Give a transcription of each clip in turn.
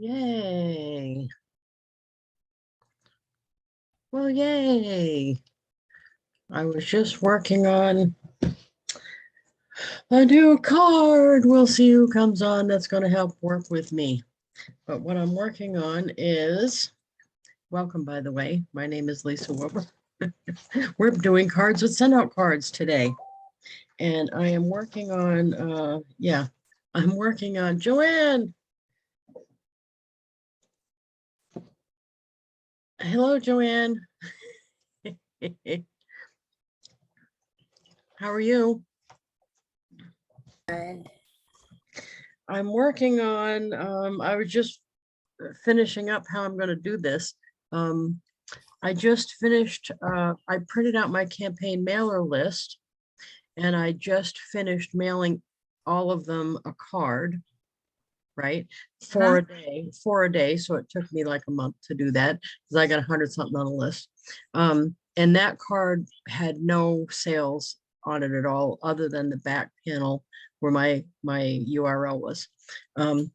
Yay. Well, yay. I was just working on a new card. We'll see who comes on that's going to help work with me. But what I'm working on is, welcome, by the way. My name is Lisa Wilber. We're doing cards with SendOutCards today. And I am working on, I'm working on Joanne. Hello, Joanne. How are you? Good. I'm working on, I was just finishing up how I'm going to do this. I just finished, I printed out my campaign mailer list, and I just finished mailing all of them a card, right? For a day. So it took me like a month to do that because I got 100 something on the list. And that card had no sales on it at all, other than the back panel where my URL was.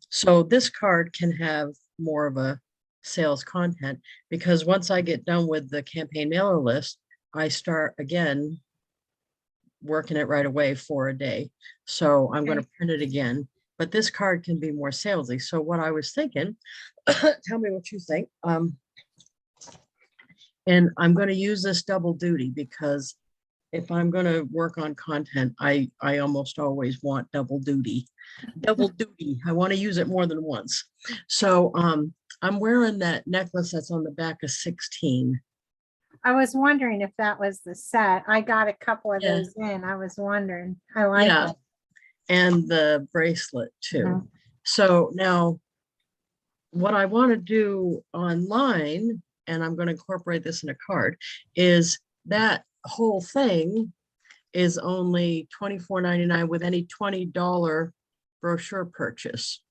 So this card can have more of a sales content, because once I get done with the campaign mailer list, I start again working it right away for a day. So I'm going to print it again, but this card can be more salesy. So what I was thinking, tell me what you think. And I'm going to use this double duty, because if I'm going to work on content, I almost always want double duty. I want to use it more than once. So I'm wearing that necklace that's on the back of 16. I was wondering if that was the set. I got a couple of those in. I was wondering. I like it. And the bracelet too. Mhm. So now what I want to do online, and I'm going to incorporate this in a card, is that whole thing is only $24.99 with any $20 brochure purchase,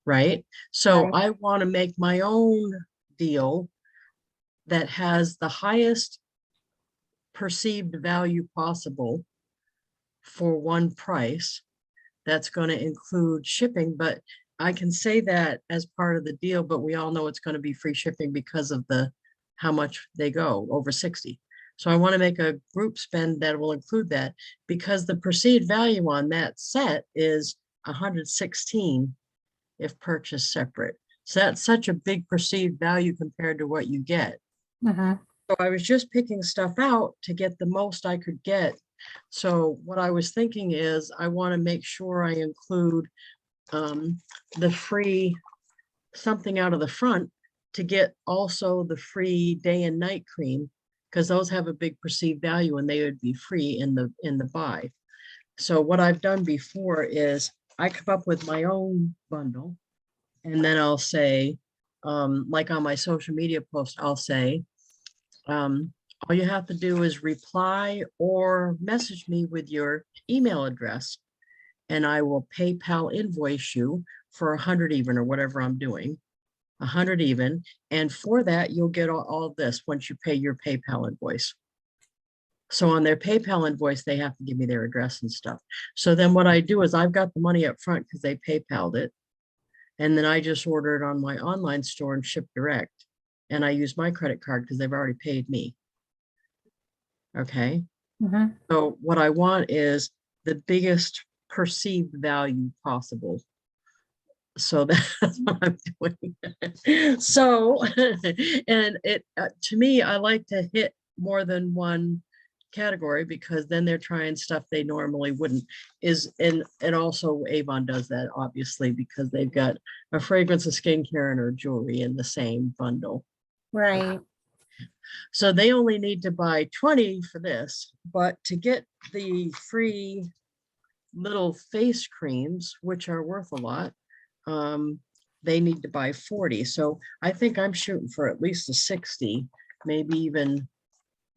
right? So I want to make my own deal that has the highest perceived value possible for one price. That's going to include shipping, but I can say that as part of the deal, but we all know it's going to be free shipping because of how much they go, over 60. So I want to make a group spend that will include that, because the perceived value on that set is 116 if purchased separate. So that's such a big perceived value compared to what you get. So I was just picking stuff out to get the most I could get. So what I was thinking is I want to make sure I include the free something out of the front to get also the free day and night cream, because those have a big perceived value and they would be free in the buy. So what I've done before is I come up with my own bundle, and then I'll say, like on my social media post, I'll say, all you have to do is reply or message me with your email address, and I will PayPal invoice you for 100 even, or whatever I'm doing, 100 even. And for that, you'll get all this once you pay your PayPal invoice. So on their PayPal invoice, they have to give me their address and stuff. So then what I do is I've got the money up front because they PayPal'd it. And then I just order it on my online store and ship direct. And I use my credit card because they've already paid me. Okay. So what I want is the biggest perceived value possible. So that's what I'm doing. So, and it, to me, I like to hit more than one category, because then they're trying stuff they normally wouldn't. And also Avon does that, obviously, because they've got a fragrance, a skincare, and her jewelry in the same bundle. Right. So they only need to buy 20 for this, but to get the free little face creams, which are worth a lot, they need to buy 40. So I think I'm shooting for at least a 60, maybe even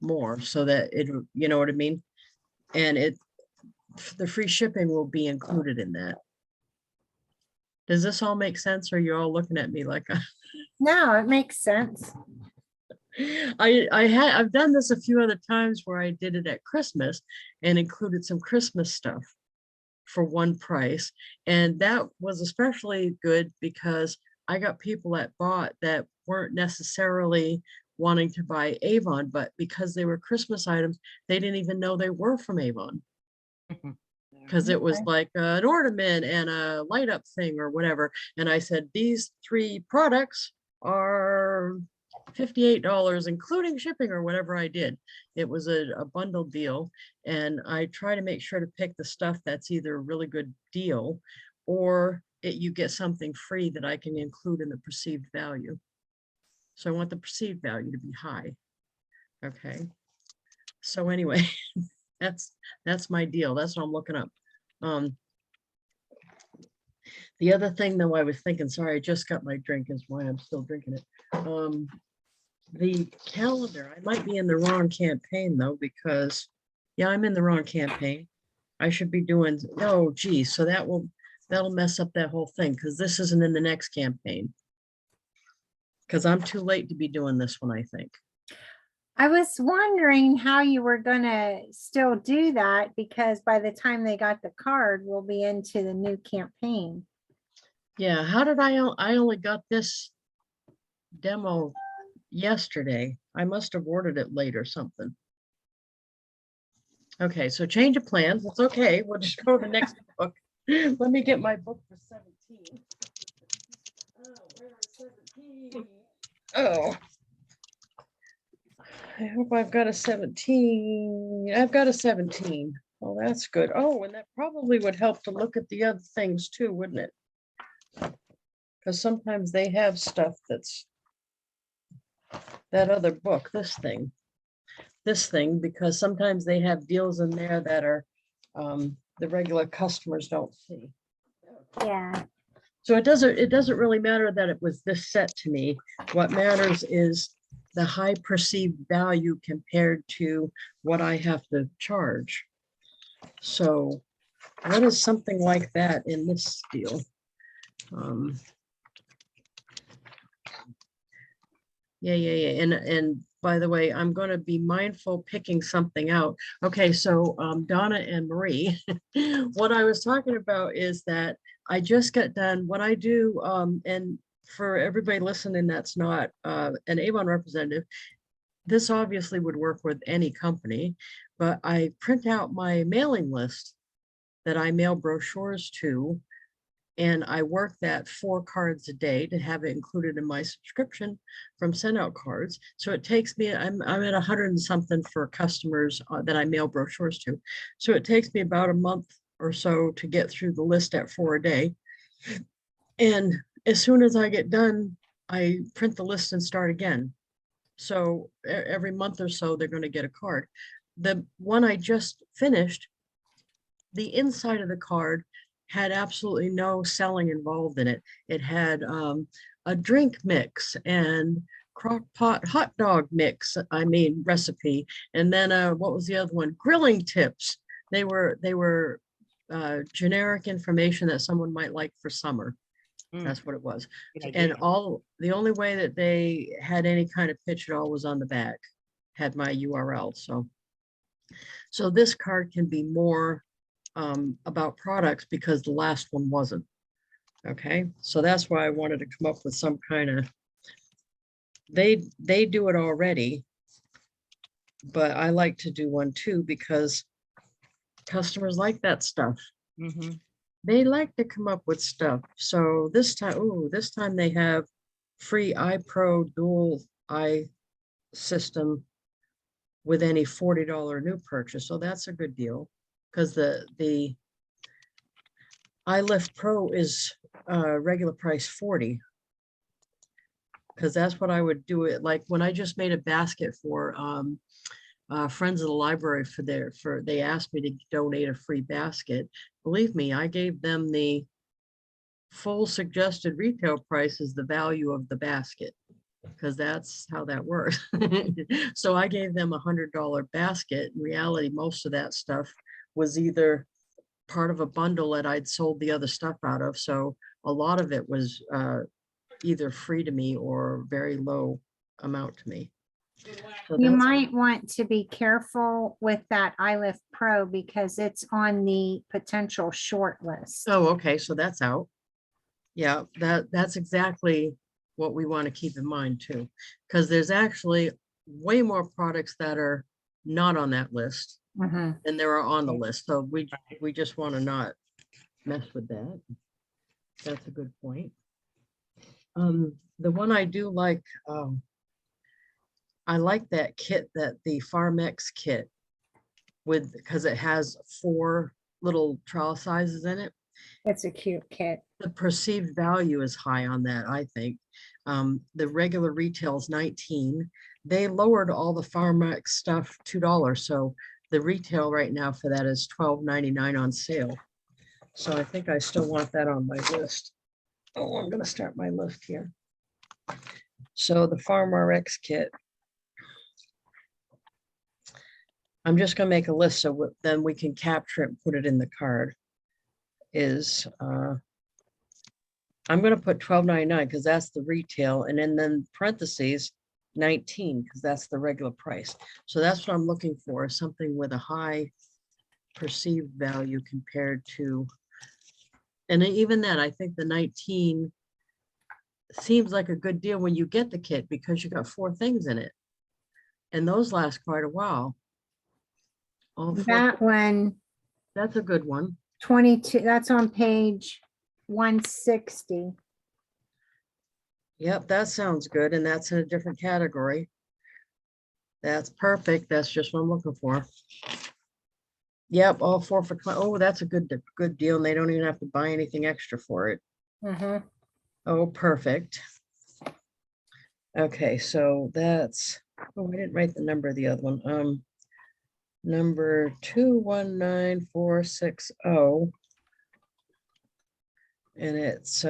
more, so that it, you know what I mean? And the free shipping will be included in that. Does this all make sense? Or you're all looking at me like No, it makes sense. I've done this a few other times where I did it at Christmas and included some Christmas stuff for one price. And that was especially good because I got people that bought that weren't necessarily wanting to buy Avon, but because they were Christmas items, they didn't even know they were from Avon. Because it was Okay. like an ornament and a light up thing or whatever. And I said, these 3 products are $58, including shipping or whatever I did. It was a bundle deal. And I try to make sure to pick the stuff that's either a really good deal or you get something free that I can include in the perceived value. So I want the perceived value to be high. Okay. So anyway, that's my deal. That's what I'm looking up. The other thing though, I was thinking, sorry, I just got my drink is why I'm still drinking it. The calendar, I might be in the wrong campaign though, because yeah, I'm in the wrong campaign. I should be doing, oh geez, so that'll mess up that whole thing because this isn't in the next campaign. Because I'm too late to be doing this one, I think. I was wondering how you were gonna still do that because by the time they got the card, we'll be into the new campaign. Yeah, how did I only got this demo yesterday. I must have ordered it late or something. Okay, so change of plans. It's okay. We'll just go to the next book. Let me get my book for 17. Oh, where is 17? Oh. I hope I've got a 17. I've got a 17. Oh, that's good. Oh, and that probably would help to look at the other things too, wouldn't it? Because sometimes they have stuff that's that other book, this thing, because sometimes they have deals in there that are the regular customers don't see. Yeah. So it doesn't really matter that it was this set to me. What matters is the high perceived value compared to what I have to charge. So what is something like that in this deal? Yeah. And by the way, I'm going to be mindful picking something out. Okay, so Donna and Marie, what I was talking about is that I just got done what I do, and for everybody listening that's not an Avon representative, this obviously would work with any company, but I print out my mailing list that I mail brochures to, and I work that 4 cards a day to have it included in my subscription from SendOutCards. So it takes me, I'm at 100 and something for customers that I mail brochures to. So it takes me about a month or so to get through the list at 4 a day. And as soon as I get done, I print the list and start again. So every month or so, they're going to get a card. The one I just finished, the inside of the card had absolutely no selling involved in it. It had a drink mix and crock pot hot dog mix, recipe. And then what was the other one? Grilling tips. They were generic information that someone might like for summer. That's what it was. And the only way that they had any kind of pitch at all was on the back, had my URL. So this card can be more about products because the last one wasn't. Okay, so that's why I wanted to come up with some kind of, they do it already, but I like to do one too because customers like that stuff. They like to come up with stuff. So this time they have free iPro dual eye system with any $40 new purchase. So that's a good deal because the iLift Pro is regular price 40, because that's what I would do it like when I just made a basket for friends of the library they asked me to donate a free basket. Believe me, I gave them the full suggested retail price is the value of the basket, because that's how that works. So I gave them $100 basket. In reality, most of that stuff was either part of a bundle that I'd sold the other stuff out of. So a lot of it was either free to me or very low amount to me. So You might want to be careful with that iLift Pro because it's on the potential short list. Oh, okay, so that's out. Yeah, that's exactly what we want to keep in mind too, because there's actually way more products that are not on that list Mhm. than there are on the list. So we just want to not mess with that. That's a good point. The one I do like, I like that kit, that the Farmex kit with, because it has 4 little trowel sizes in it. It's a cute kit. The perceived value is high on that, I think. The regular retail is 19. They lowered all the Farmex stuff $2. So the retail right now for that is $12.99 on sale. So I think I still want that on my list. Oh, I'm gonna start my list here. So the Farm RX kit. I'm just gonna make a list so then we can capture it and put it in the card. I'm gonna put $12.99 because that's the retail, and then parentheses 19 because that's the regular price. So that's what I'm looking for, something with a high perceived value compared to, and even then, I think the 19 seems like a good deal when you get the kit because you got 4 things in it. And those last quite a while. All 4, That one, that's a good one. 22, that's on page 160. Yep, that sounds good. And that's in a different category. That's perfect. That's just what I'm looking for. Yep, all 4 for 20. Oh, that's a good deal. And they don't even have to buy anything extra for it. Mhm. Oh, perfect. Okay, so that's, oh, I didn't write the number of the other one. Number 219460. And it's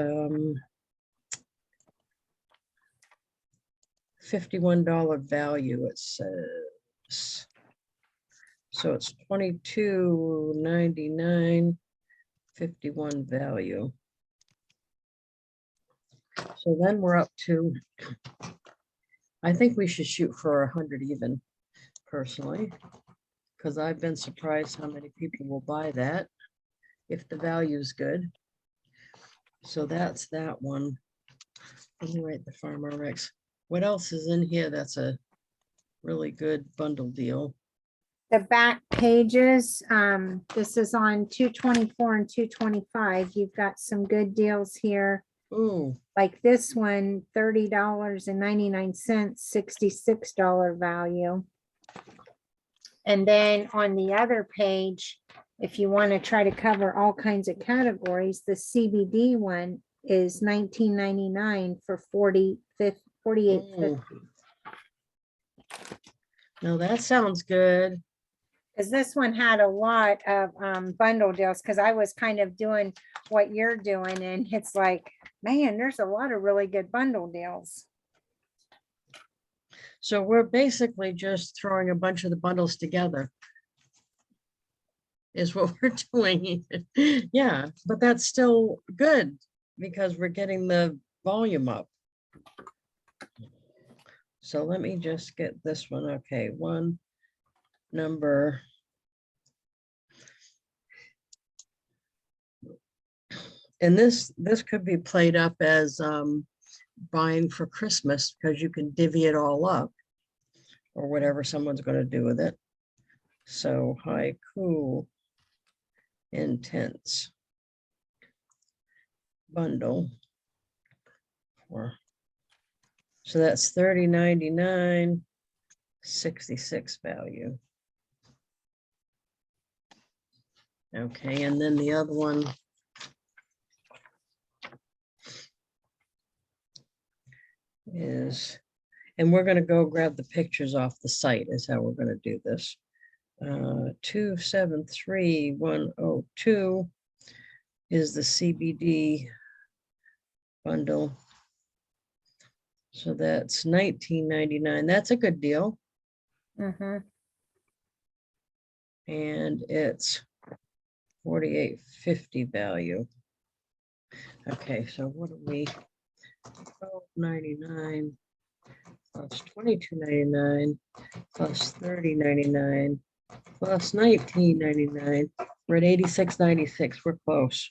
$51 value, it says. So it's $22.99, 51 value. So then we're up to, I think we should shoot for 100 even, personally, because I've been surprised how many people will buy that if the value is good. So that's that one. Let me write the Farm RX. What else is in here that's a really good bundle deal? The back pages, this is on 224 and 225. You've got some good deals here. Ooh, Like this one, $30.99, $66 value. And then on the other page, if you want to try to cover all kinds of categories, the CBD one is $19.99 for 48.50. now that sounds good. Because this one had a lot of bundle deals, because I was kind of doing what you're doing, and it's like, man, there's a lot of really good bundle deals. So we're basically just throwing a bunch of the bundles together. Is what we're doing. Yeah, but that's still good because we're getting the volume up. So let me just get this one. Okay, one number. And this could be played up as buying for Christmas because you can divvy it all up or whatever someone's going to do with it. So haiku intense bundle for, so that's $30.99, 66 value. Okay, and then the other one is, and we're going to go grab the pictures off the site is how we're going to do this. 273102 is the CBD bundle. So that's $19.99. That's a good deal. Mhm. And it's $48.50 value. Okay, so what are we? $12.99 plus $22.99 plus $30.99 plus $19.99. We're at $86.96. We're close.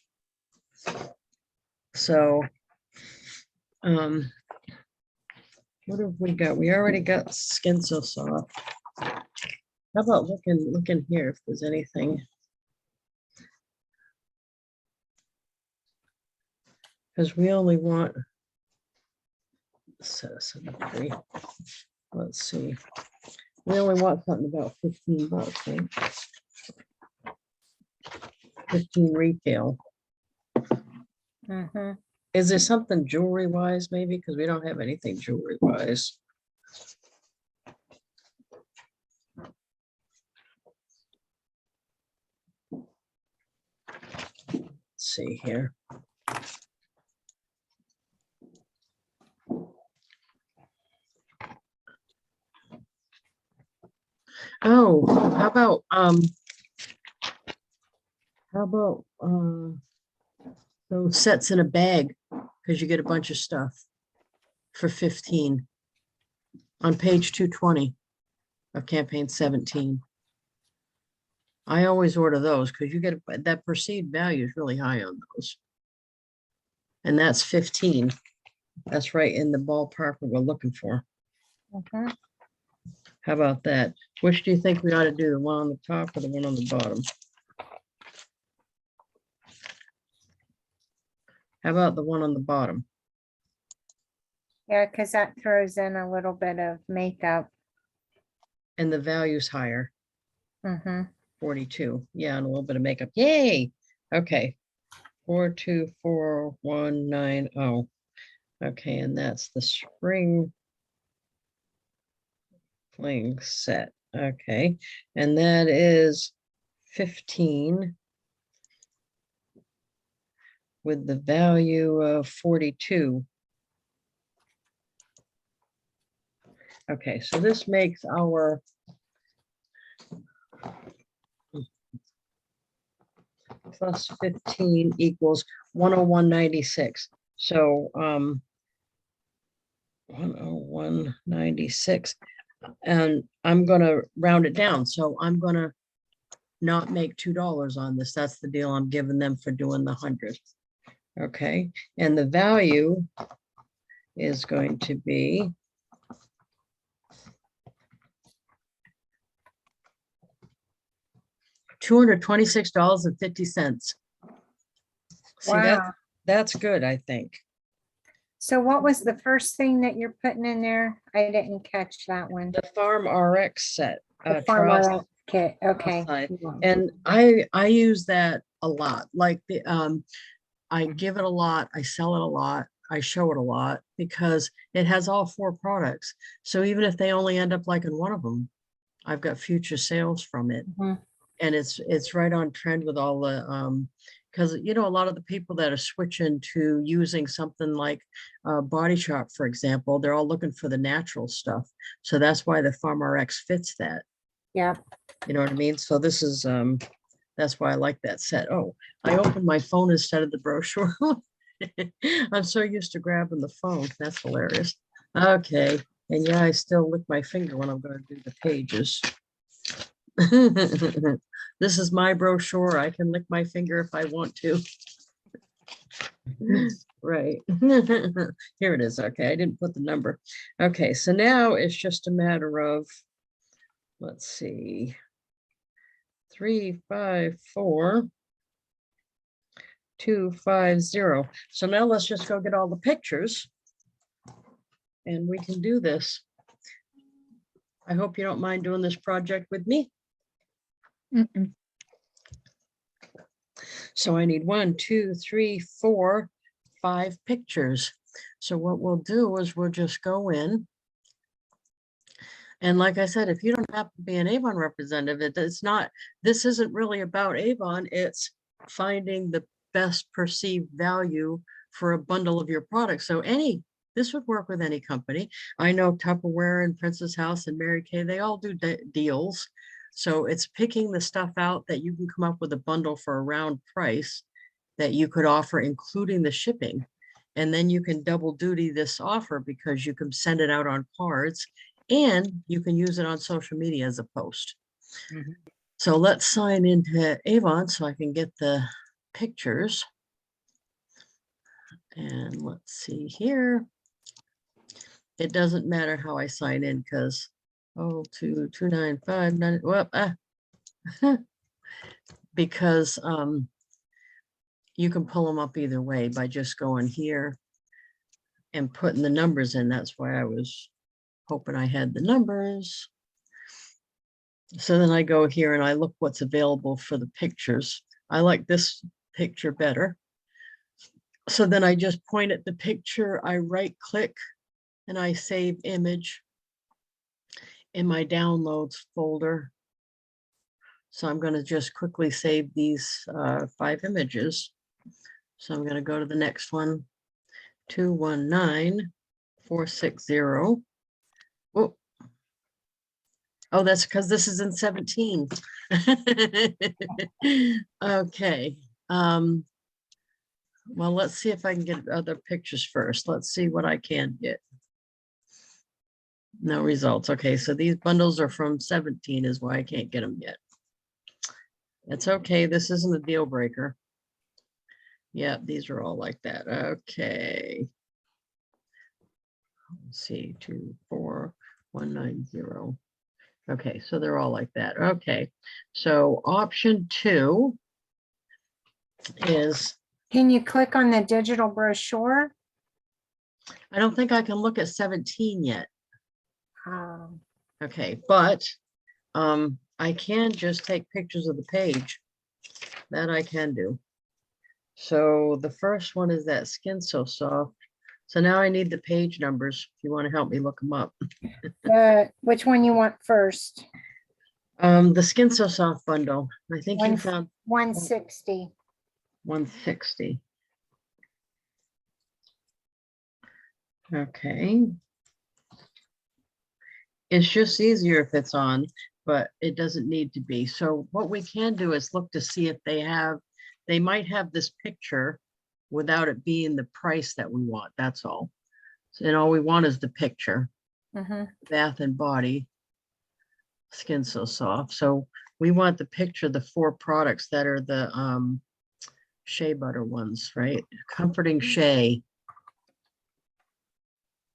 So, what have we got? We already got Skin So Soft. How about looking here if there's anything? Because we only want, three. Let's see. We only want something about 15 bucks, right? 15 retail. Mhm. Is there something jewelry wise, maybe? Because we don't have anything jewelry wise. Let's see here. Oh, how about those sets in a bag? Because you get a bunch of stuff for 15 on page 220 of campaign 17. I always order those because you get that perceived value is really high on those. And that's 15. That's right in the ballpark that we're looking for. Mhm. How about that? Which do you think we ought to do? The one on the top or the one on the bottom? How about the one on the bottom? Yeah, because that throws in a little bit of makeup. And the value's higher, Mhm. 42. Yeah, and a little bit of makeup. Yay. Okay. 424190. Okay, and that's the spring fling set. Okay, and that is 15 with the value of 42. Okay, so this makes our plus 15 equals 101.96. So 101.96. And I'm gonna round it down. So I'm gonna not make $2 on this. That's the deal I'm giving them for doing the 100. Okay, and the value is going to be $226.50. See, Wow. that's good, I think. So what was the first thing that you're putting in there? I didn't catch that one. The Farm RX set. The trial farmer kit, okay. side. Yeah. And I use that a lot. Like I give it a lot, I sell it a lot, I show it a lot because it has all 4 products. So even if they only end up liking one of them, I've got future sales from it. Mhm. And it's right on trend with all the because you know a lot of the people that are switching to using something like Body Shop, for example, they're all looking for the natural stuff. So that's why the Farm RX fits that. Yeah. You know what I mean? So this is that's why I like that set. Oh, I opened my phone instead of the brochure. I'm so used to grabbing the phone. That's hilarious. Okay. And yeah, I still lick my finger when I'm going to do the pages. This is my brochure. I can lick my finger if I want to. Right. Here it is. Okay, I didn't put the number. Okay, so now it's just a matter of, let's see, 3, 5, 4, 2, 5, 0. So now let's just go get all the pictures and we can do this. I hope you don't mind doing this project with me. Mm-mm. So I need 1, 2, 3, 4, 5 pictures. So what we'll do is we'll just go in. And like I said, if you don't happen to be an Avon representative, it's not, this isn't really about Avon. It's finding the best perceived value for a bundle of your products. So this would work with any company. I know Tupperware and Princess House and Mary Kay, they all do deals. So it's picking the stuff out that you can come up with a bundle for a round price that you could offer, including the shipping. And then you can double duty this offer because you can send it out on cards and you can use it on social media as a post. Mhm. So let's sign into Avon so I can get the pictures. And let's see here. It doesn't matter how I sign in because 22959, well, because you can pull them up either way by just going here and putting the numbers in. That's why I was hoping I had the numbers. So then I go here and I look what's available for the pictures. I like this picture better. So then I just point at the picture, I right click and I save image in my downloads folder. So I'm going to just quickly save these 5 images. So I'm going to go to the next one, 219460. Oh, that's because this is in 17. Okay. Well, let's see if I can get other pictures first. Let's see what I can get. No results. Okay, so these bundles are from 17 is why I can't get them yet. It's okay. This isn't a deal breaker. Yeah, these are all like that. Okay. Let's see, 24190. Okay, so they're all like that. Okay, so option 2 is, Can you click on the digital brochure? I don't think I can look at 17 yet. Um, Okay, but I can just take pictures of the page. That I can do. So the first one is that Skin So Soft. So now I need the page numbers if you want to help me look them up. which one you want first? The Skin So Soft bundle. I think you One- found 160. 160. Okay. It's just easier if it's on, but it doesn't need to be. So what we can do is look to see if they might have this picture without it being the price that we want. That's all. And all we want is the picture. Bath and Body Skin So Soft. So we want the picture, the 4 products that are the shea butter ones, right? Comforting Shea.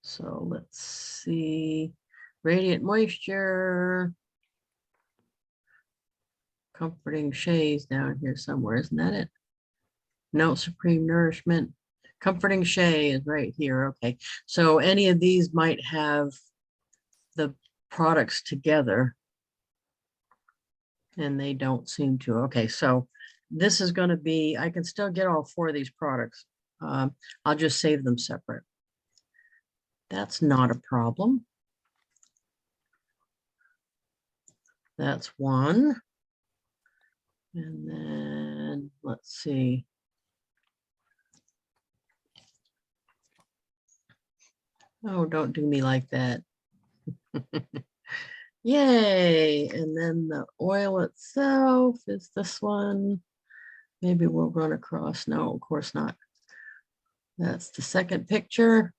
So let's see. Radiant Moisture. Comforting Shea's down here somewhere, isn't that it? No, Supreme Nourishment. Comforting Shea is right here. Okay, so any of these might have the products together and they don't seem to. Okay, so this is going to be, I can still get all 4 of these products. I'll just save them separate. That's not a problem. That's one. And then let's see. Oh, don't do me like that. Yay. And then the oil itself is this one. Maybe we'll run across. No, of course not. That's the second picture.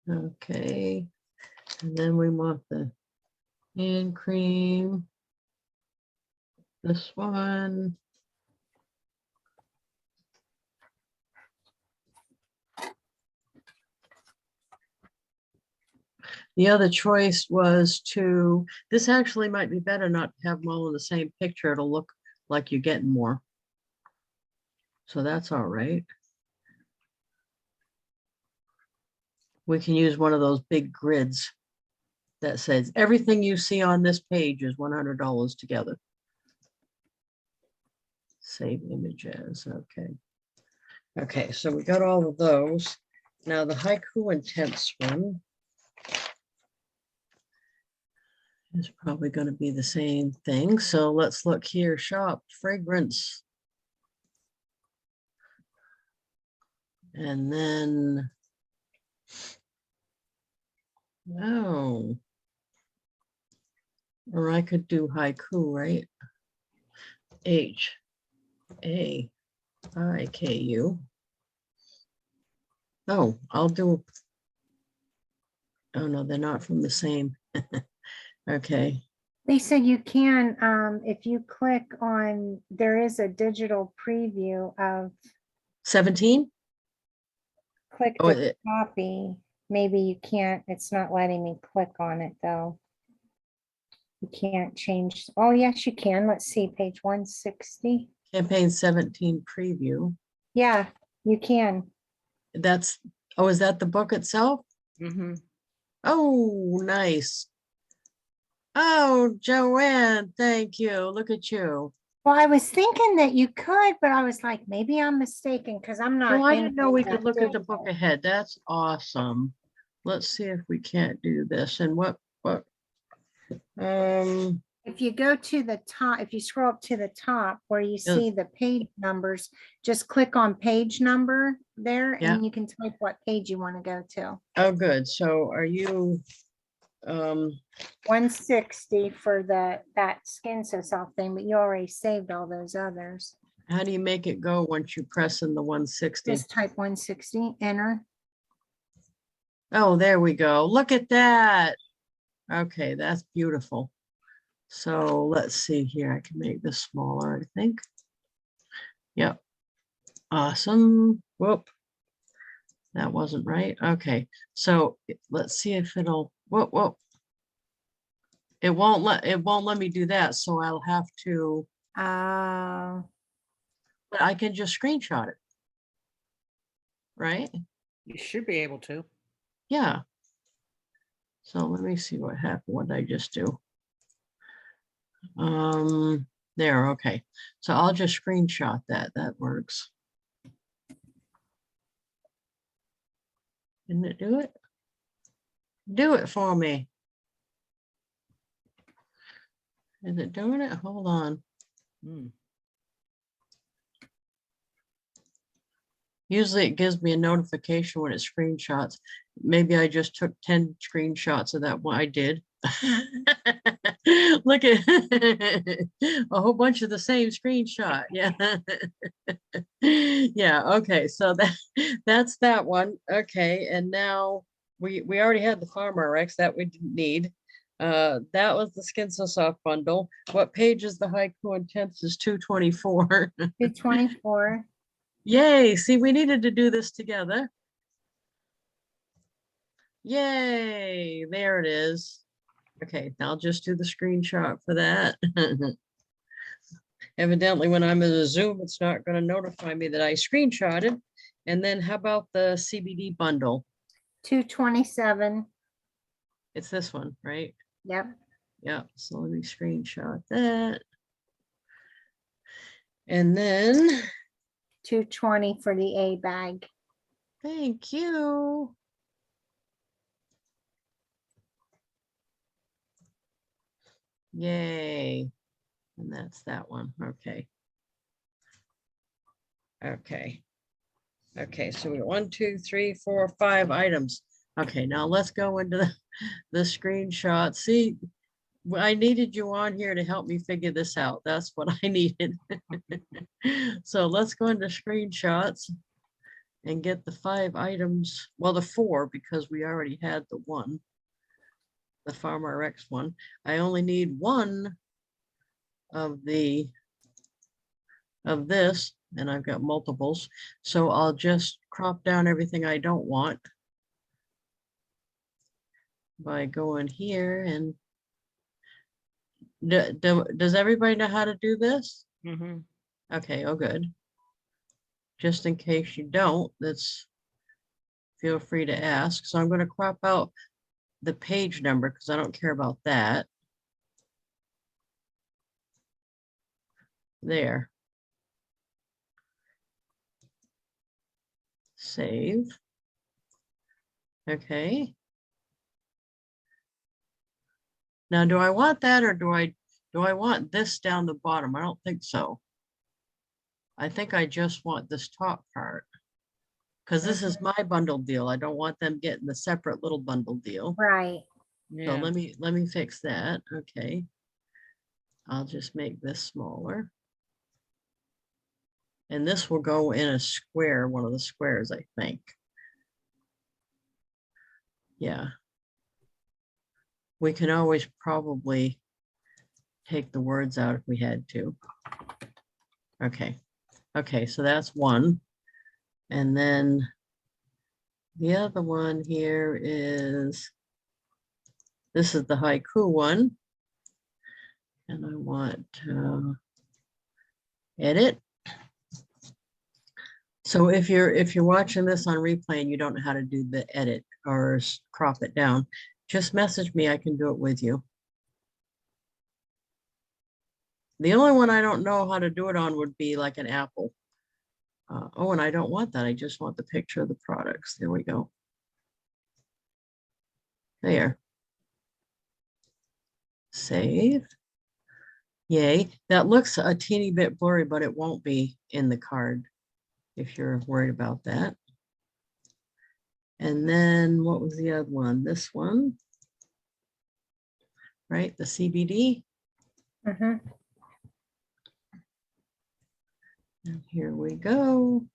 Okay. And then we want the hand cream. This one. The other choice was to, this actually might be better not to have them all in the same picture. It'll look like you're getting more. So that's all right. We can use one of those big grids that says everything you see on this page is $100 together. Save images. Okay. Okay, so we got all of those. Now the Haiku Intense one is probably going to be the same thing. So let's look here. Shop fragrance. And then, oh, or I could do haiku, right? HAIKU. Oh, I'll do, oh no, they're not from the same. Okay. Lisa, you can, if you click on, there is a digital preview of, 17? click Oh, the copy. Maybe you can't, it's not letting me click on it though. You can't change, oh, yes, you can. Let's see, page 160. campaign 17 preview. Yeah, you can. That's, oh, is that the book itself? Mm-hmm. Oh, nice. Oh, Joanne, thank you. Look at you. Well, I was thinking that you could, but I was like, maybe I'm mistaken because I'm not. No, I in didn't know we that could look at the book digital. ahead. That's awesome. Let's see if we can't do this. And what, If you go to the top, if you scroll up to the top where you see the page numbers, just click on page number there Yeah. and you can type what page you want to go to. oh, good. So are you, 160 for that skin so soft thing, but you already saved all those others. how do you make it go once you press in the 160? Just type 160, enter. Oh, there we go. Look at that. Okay, that's beautiful. So let's see here. I can make this smaller, I think. Yep. Awesome. Whoop. That wasn't right. Okay. So let's see if it'll, whoop. It won't let me do that. So I'll have to, but I can just screenshot it. Right? You should be able to. Yeah. So let me see what happened. What did I just do? There, okay. So I'll just screenshot that. That works. Didn't it do it? Do it for me. Is it doing it? Hold on. Usually it gives me a notification when it screenshots. Maybe I just took 10 screenshots of that one. I did. Look at a whole bunch of the same screenshot. Yeah. Yeah. Okay. So that's that one. Okay. And now we already had the Farmer Rex that we didn't need. That was the Skin So Soft bundle. What page is the Haiku Intense is 224. 224. Yay. See, we needed to do this together. Yay. There it is. Okay, I'll just do the screenshot for that. Evidently, when I'm in a Zoom, it's not going to notify me that I screenshotted. And then how about the CBD bundle? 227. It's this one, right? Yep. Yeah, so let me screenshot that. And then, 220 for the A bag. thank you. Yay. And that's that one. Okay. Okay. Okay, so we got 1, 2, 3, 4, 5 items. Okay, now let's go into the screenshot. See, I needed you on here to help me figure this out. That's what I needed. So let's go into screenshots and get the 5 items. Well, the 4, because we already had the 1, the Farmer Rex one. I only need 1 of this, and I've got multiples. So I'll just crop down everything I don't want by going here. And does everybody know how to do this? Mm-hmm. Okay, oh good. Just in case you don't, feel free to ask. So I'm going to crop out the page number because I don't care about that. There. Save. Okay. Now, do I want that or do I want this down the bottom? I don't think so. I think I just want this top part because this is my bundle deal. I don't want them getting the separate little bundle deal. Right. So let me fix that. Okay. I'll just make this smaller. And this will go in a square, one of the squares, I think. Yeah. We can always probably take the words out if we had to. Okay. Okay, so that's one. And then the other one here is, this is the haiku one. And I want to edit. So if you're watching this on replay and you don't know how to do the edit or crop it down, just message me. I can do it with you. The only one I don't know how to do it on would be like an apple. Oh, and I don't want that. I just want the picture of the products. There we go. There. Save. Yay. That looks a teeny bit blurry, but it won't be in the card if you're worried about that. And then what was the other one? This one, right? The CBD. Mhm. And here we go.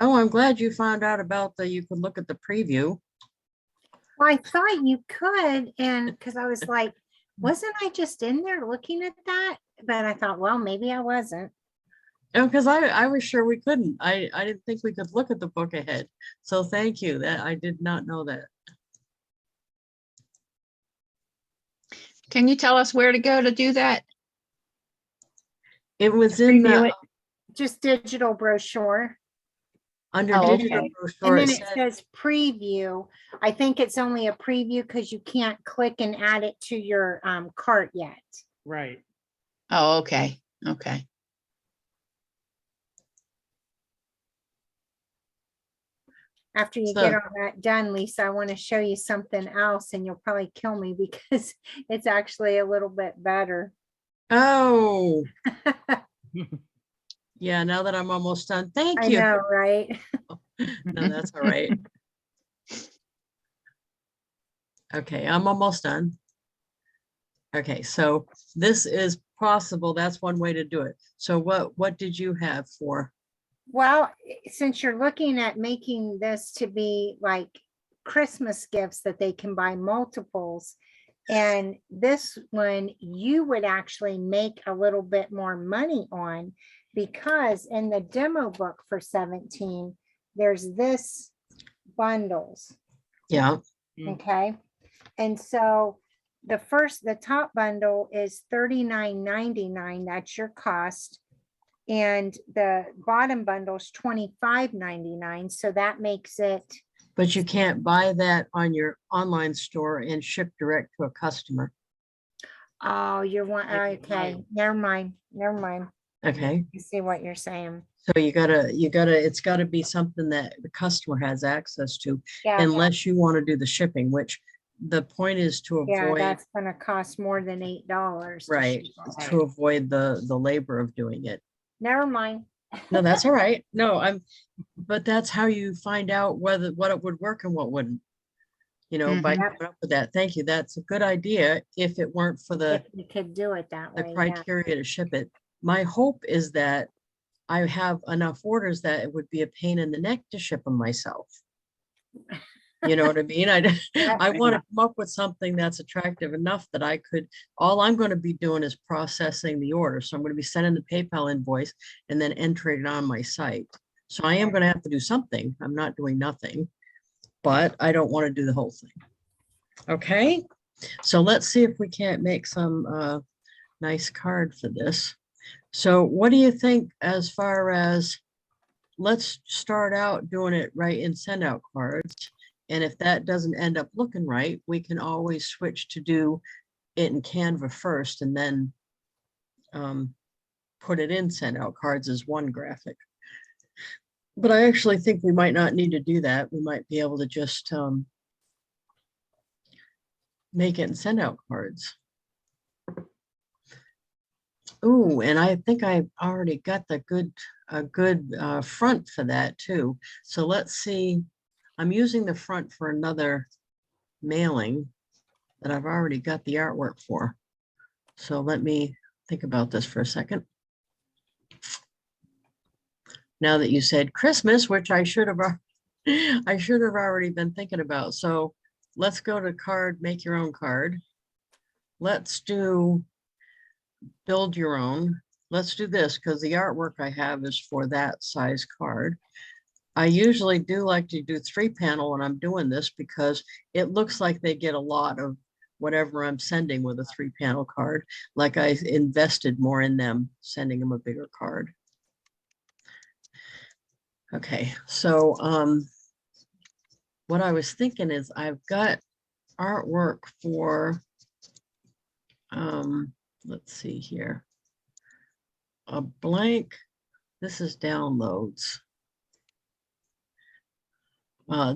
Oh, I'm glad you found out about you could look at the preview. Well, I thought you could, and because I was like, wasn't I just in there looking at that? But I thought, well, maybe I wasn't. Oh, because I was sure we couldn't. I didn't think we could look at the book ahead. So thank you. That I did not know that. Can you tell us where to go to do that? It was in Preview the it? Just digital brochure. under Oh, digital okay. brochure. And then It it said, says preview. I think it's only a preview because you can't click and add it to your cart yet. Right. Oh, okay. Okay. After you get all that done, Lisa, I want to show you something else and you'll probably kill me because it's actually a little bit better. oh, yeah, now that I'm almost done. Thank I you. know, right? No, that's all right. Okay, I'm almost done. Okay, so this is possible. That's one way to do it. So what did you have for? Well, since you're looking at making this to be like Christmas gifts that they can buy multiples, and this one you would actually make a little bit more money on, because in the demo book for 17, there's this bundles. Yeah, Okay. And so the top bundle is $39.99. That's your cost. And the bottom bundle is $25.99. So that makes it, but you can't buy that on your online store and ship direct to a customer. oh, you're one, Like, okay, never mind, never mind. Okay, I see what you're saying. so it's gotta be something that the customer has access to, Yeah, unless you want to do the shipping, which the point is to yeah, avoid, that's gonna cost more than $8. to right, ship all. to avoid the labor of doing it. Never mind. No, that's all right. No, but that's how you find out what it would work and what wouldn't. You know, by Mhm. coming up with that. Thank you. That's a good idea if it weren't for the If you could do it that the way, yeah. criteria to ship it. My hope is that I have enough orders that it would be a pain in the neck to ship them myself. You know what I mean? I want to come up with something that's attractive enough that I could, all I'm going to be doing is processing the order. So I'm going to be sending the PayPal invoice and then entering it on my site. So I am going to have to do something. I'm not doing nothing, but I don't want to do the whole thing. Okay. So let's see if we can't make some nice card for this. So what do you think as far as, let's start out doing it right in SendOutCards. And if that doesn't end up looking right, we can always switch to do it in Canva first and then put it in SendOutCards as one graphic. But I actually think we might not need to do that. We might be able to just make it in SendOutCards. Ooh, and I think I've already got a good front for that too. So let's see. I'm using the front for another mailing that I've already got the artwork for. So let me think about this for a second. Now that you said Christmas, which I should have already been thinking about. So let's go to card, make your own card. let's do build your own. Let's do this because the artwork I have is for that size card. I usually do like to do 3-panel when I'm doing this because it looks like they get a lot of whatever I'm sending with a 3-panel card. Like I invested more in them, sending them a bigger card. Okay, so what I was thinking is I've got artwork for, let's see here, a blank. This is downloads.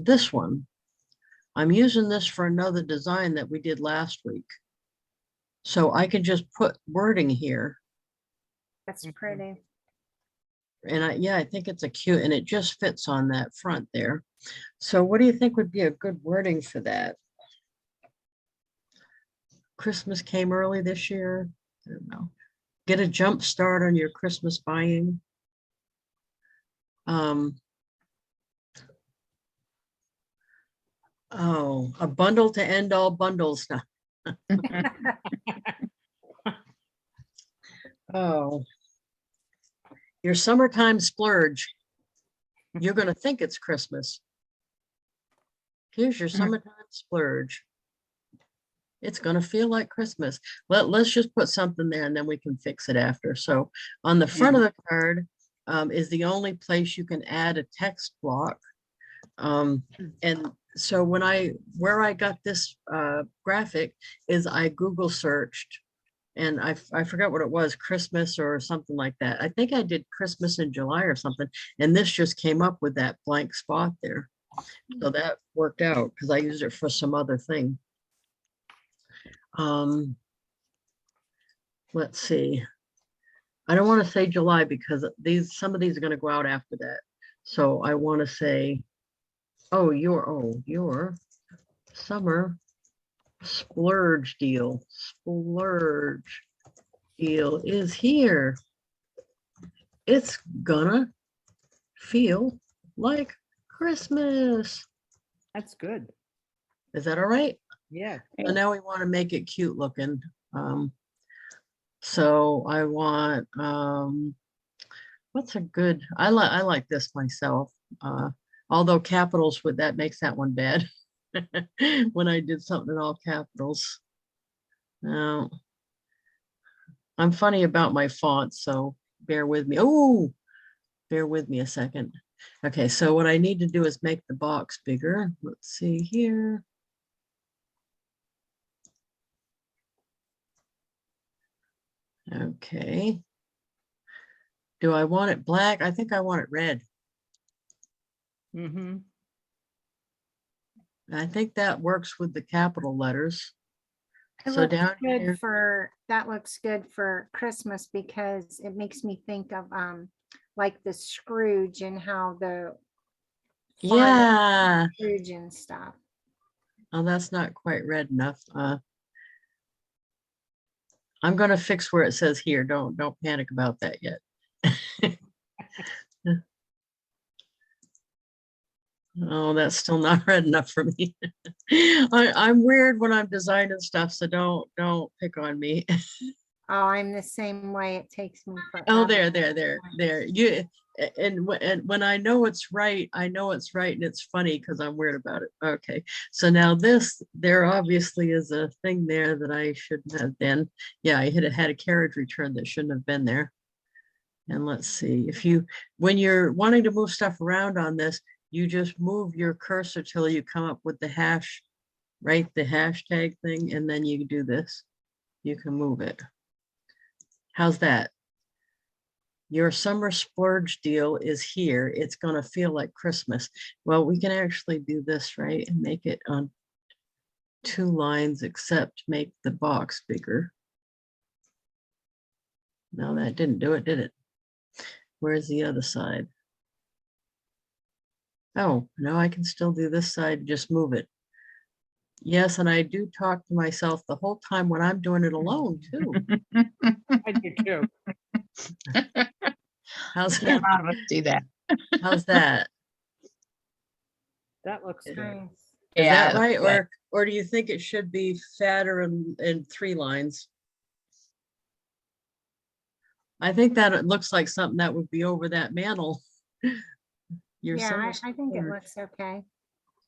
This one, I'm using this for another design that we did last week. So I can just put wording here. That's pretty. And yeah, I think it's a cute, and it just fits on that front there. So what do you think would be a good wording for that? Christmas came early this year. I don't know. Get a jump start on your Christmas buying. Oh, a bundle to end all bundles now. Oh, your summertime splurge. You're going to think it's Christmas. Here's your summertime splurge. It's going to feel like Christmas. Let's just put something there and then we can fix it after. So on the front of the card is the only place you can add a text block. And so where I got this graphic is I Google searched, and I forgot what it was, Christmas or something like that. I think I did Christmas in July or something, and this just came up with that blank spot there. So that worked out because I used it for some other thing. Let's see. I don't want to say July because some of these are going to go out after that. So I want to say, your summer splurge deal is here. It's gonna feel like Christmas. That's good. Is that all right? Yeah. So now we want to make it cute looking. So I want, what's a good, I like this myself. Although capitals that makes that one bad. When I did something in all capitals. Now, I'm funny about my fonts, so bear with me. Oh, bear with me a second. Okay, so what I need to do is make the box bigger. Let's see here. Okay. Do I want it black? I think I want it red. Mm-hmm. I think that works with the capital letters. It So looks down good here, for, that looks good for Christmas because it makes me think of like the Scrooge and how the farmer yeah. Scrooge and stuff. Oh, that's not quite red enough. I'm gonna fix where it says here. Don't panic about that yet. Oh, that's still not red enough for me. I'm weird when I'm designing stuff, so don't pick on me. Oh, I'm the same way. It takes me Oh, forever. there. And when I know it's right, I know it's right, and it's funny because I'm weird about it. Okay, so now there obviously is a thing there that I shouldn't have been. Yeah, I had a carriage return that shouldn't have been there. And let's see, when you're wanting to move stuff around on this, you just move your cursor till you come up with the hash, right? The hashtag thing, and then you do this. You can move it. How's that? Your summer splurge deal is here. It's gonna feel like Christmas. Well, we can actually do this, right? And make it on 2 lines, except make the box bigger. No, that didn't do it, did it? Where's the other side? Oh, no, I can still do this side, just move it. Yes, and I do talk to myself the whole time when I'm doing it alone too. I do too. How's A that? lot of us do that. How's that? That looks good. Nice. Is Yeah, that right? okay. Or do you think it should be fatter in 3 lines? I think that it looks like something that would be over that mantle. Your Yeah, summer I think it splurge. looks okay.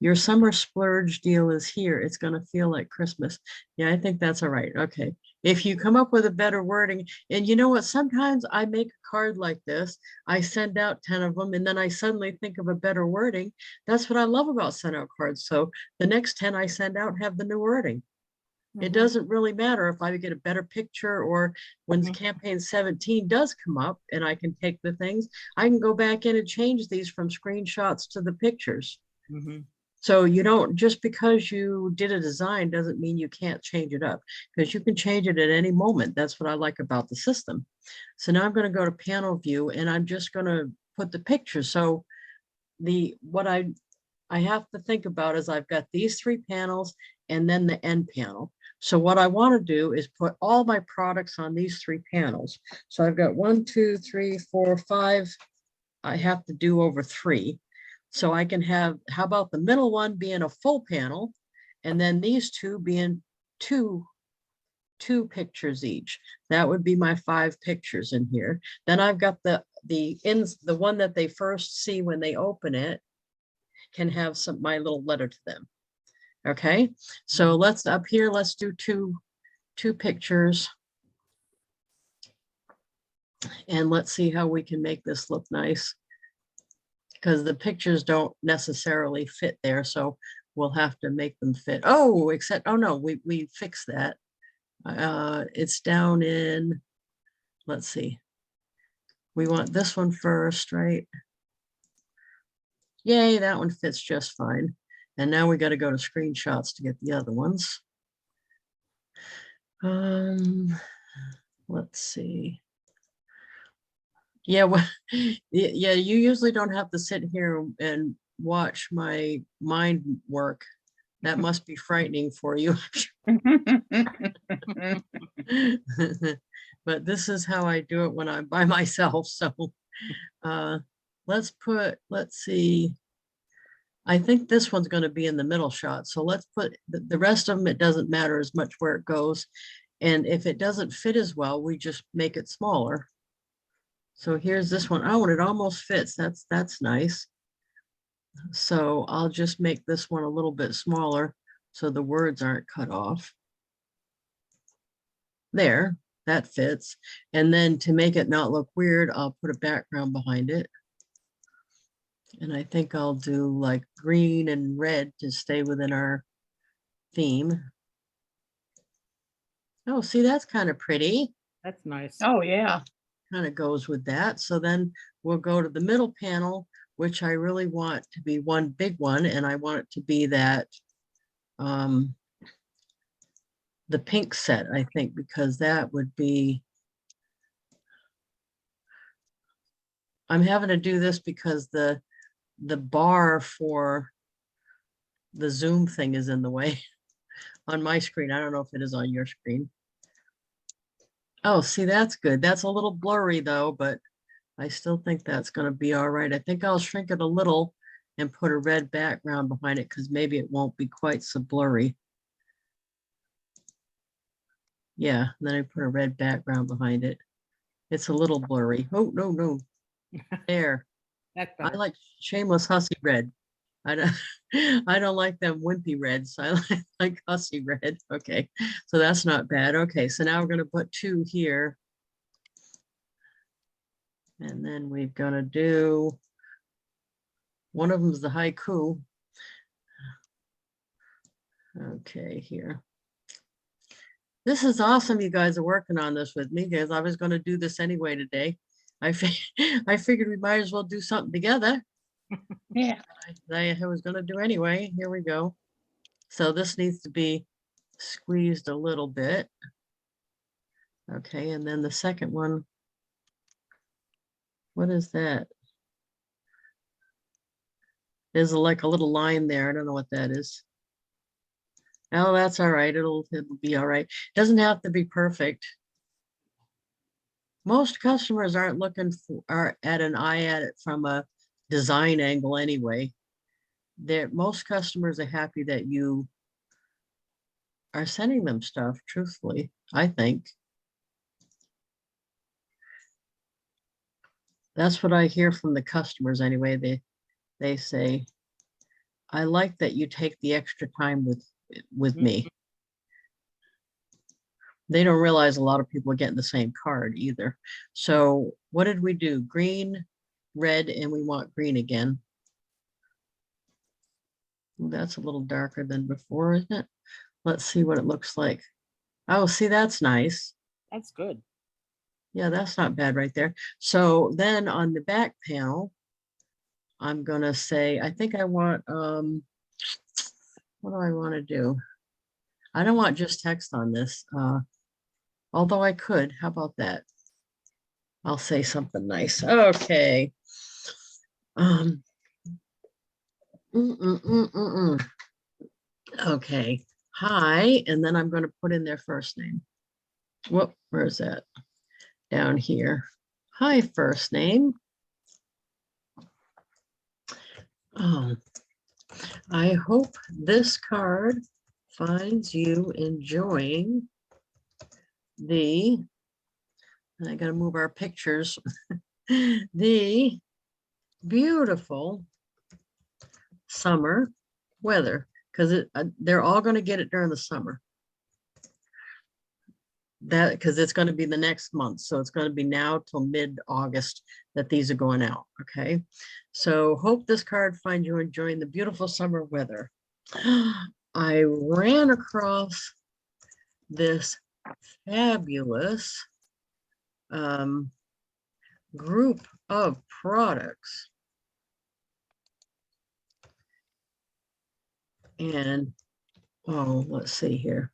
Your summer splurge deal is here. It's gonna feel like Christmas. Yeah, I think that's all right. Okay. If you come up with a better wording, and you know what, sometimes I make a card like this, I send out 10 of them, and then I suddenly think of a better wording. That's what I love about send out cards. So the next 10 I send out have the new wording. It Mhm. doesn't really matter if I get a better picture, or when Mhm. campaign 17 does come up and I can take the things, I can go back in and change these from screenshots to the pictures. Mhm. So you don't, just because you did a design doesn't mean you can't change it up, because you can change it at any moment. That's what I like about the system. So now I'm going to go to panel view, and I'm just going to put the picture. So what I have to think about is I've got these 3 panels and then the end panel. So what I want to do is put all my products on these 3 panels. So I've got 1, 2, 3, 4, 5. I have to do over 3. So I can have, how about the middle one being a full panel, and then these 2 being two pictures each. That would be my 5 pictures in here. Then I've got the one that they first see when they open it can have my little letter to them. Okay, so let's up here, let's do two pictures. And let's see how we can make this look nice, because the pictures don't necessarily fit there. So we'll have to make them fit. Oh, except, oh no, we fixed that. It's down in, let's see. We want this one first, right? Yay, that one fits just fine. And now we got to go to screenshots to get the other ones. Let's see. Yeah, well, yeah, you usually don't have to sit here and watch my mind work. That must be frightening for you. But this is how I do it when I'm by myself. So let's see. I think this one's going to be in the middle shot. So let's put the rest of them. It doesn't matter as much where it goes. And if it doesn't fit as well, we just make it smaller. So here's this one. Oh, and it almost fits. That's nice. So I'll just make this one a little bit smaller so the words aren't cut off. There, that fits. And then to make it not look weird, I'll put a background behind it. And I think I'll do like green and red to stay within our theme. Oh, see, that's kind of pretty. That's nice. Oh, yeah. Kind of goes with that. So then we'll go to the middle panel, which I really want to be one big one. And I want it to be that the pink set, I think, because that would be, I'm having to do this because the bar for the Zoom thing is in the way on my screen. I don't know if it is on your screen. Oh, see, that's good. That's a little blurry though, but I still think that's going to be all right. I think I'll shrink it a little and put a red background behind it, because maybe it won't be quite so blurry. Yeah, then I put a red background behind it. It's a little blurry. Oh, no. There. That's I better. like shameless hussy red. I don't I don't like them wimpy reds. I like hussy red. Okay, so that's not bad. Okay, so now we're going to put 2 here. And then we're going to do, one of them is the haiku. Okay, here. This is awesome. You guys are working on this with me, because I was going to do this anyway today. I figured we might as well do something together. Yeah. I was going to do anyway. Here we go. So this needs to be squeezed a little bit. Okay, and then the second one, what is that? There's like a little line there. I don't know what that is. Oh, that's all right. It'll be all right. Doesn't have to be perfect. Most customers aren't looking for, are at an eye at it from a design angle anyway. most customers are happy that you are sending them stuff, truthfully, I think. That's what I hear from the customers anyway. They say, I like that you take the extra time with me. They don't realize a lot of people are getting the same card either. So what did we do? Green, red, and we want green again. That's a little darker than before, isn't it? Let's see what it looks like. Oh, see, that's nice. That's good. Yeah, that's not bad right there. So then on the back panel, I'm gonna say, I think I want, what do I want to do? I don't want just text on this, although I could. How about that? I'll say something nice. Okay. Okay. Hi, and then I'm going to put in their first name. Whoop, where is that? Down here. Hi, first name. I hope this card finds you enjoying the, and I got to move our pictures, the beautiful summer weather, because they're all going to get it during the summer. That because it's going to be the next month, so it's going to be now till mid-August that these are going out. Okay, so hope this card finds you enjoying the beautiful summer weather. I ran across this fabulous group of products, and oh, let's see here.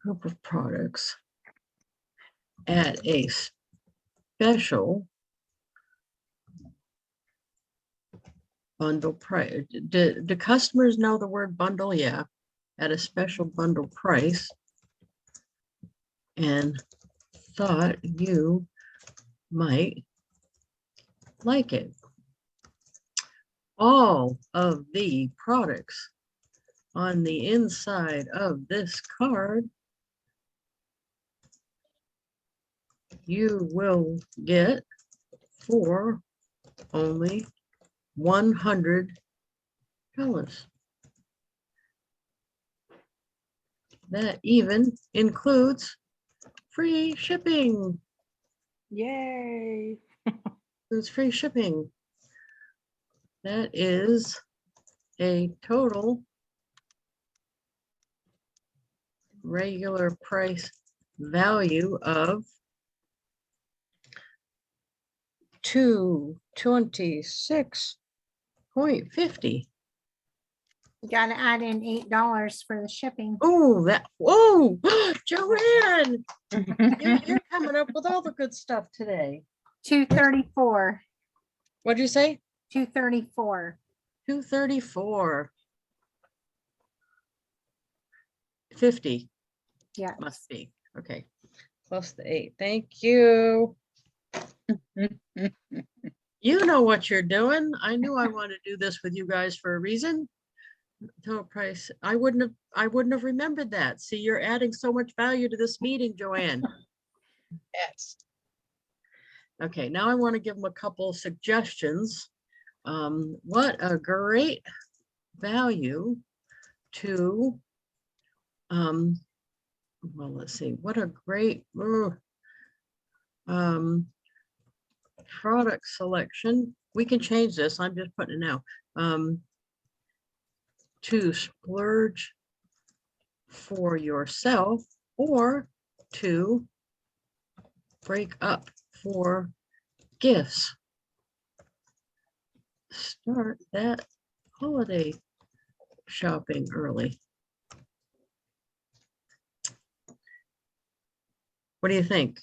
Group of products at a special bundle price. Do customers know the word bundle? Yeah, at a special bundle price, and thought you might like it. All of the products on the inside of this card you will get for only $100. That even includes free shipping. Yay. Includes free shipping. That is a total regular price value of $226.50. You gotta add in $8 for the shipping. Oh, Joanne, you're coming up with all the good stuff today. 234, What'd you say? 234. 234. 50 Yeah. must be. Okay. Plus the 8. Thank you. You know what you're doing. I knew I wanted to do this with you guys for a reason. Total price. I wouldn't have remembered that. See, you're adding so much value to this meeting, Joanne. Yes. Okay, now I want to give them a couple of suggestions. What a great value to well, let's see, what a great product selection. We can change this. I'm just putting it now. To splurge for yourself or to break up for gifts. Start that holiday shopping early. What do you think?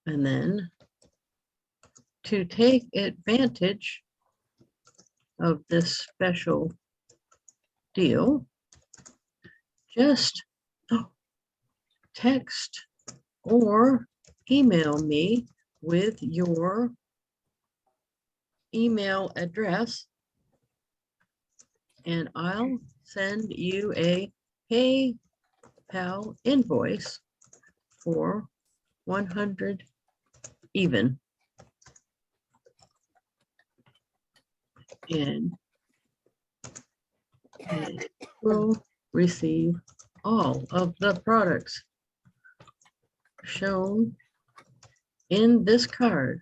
And then to take advantage of this special deal, just text or email me with your email address and I'll send you a PayPal invoice for 100 even. And you will receive all of the products shown in this card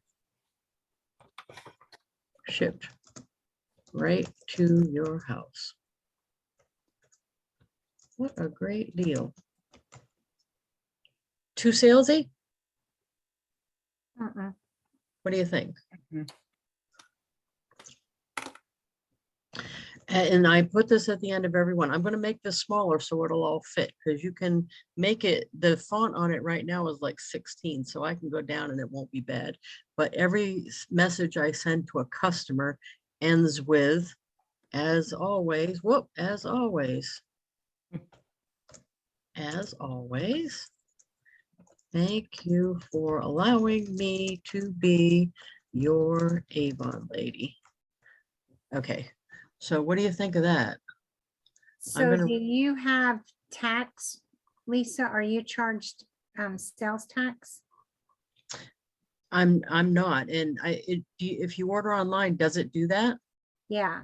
shipped right to your house. What a great deal. Too salesy? Uh-uh. What do you think? Mhm. And I put this at the end of every one. I'm going to make this smaller so it'll all fit, because you can make it, the font on it right now is like 16, so I can go down and it won't be bad. But every message I send to a customer ends with, as always, whoop, as always. As always, thank you for allowing me to be your Avon lady. Okay, so what do you think of that? So gonna- do you have tax, Lisa? Are you charged sales tax? I'm not, and if you order online, does it do that? Yeah.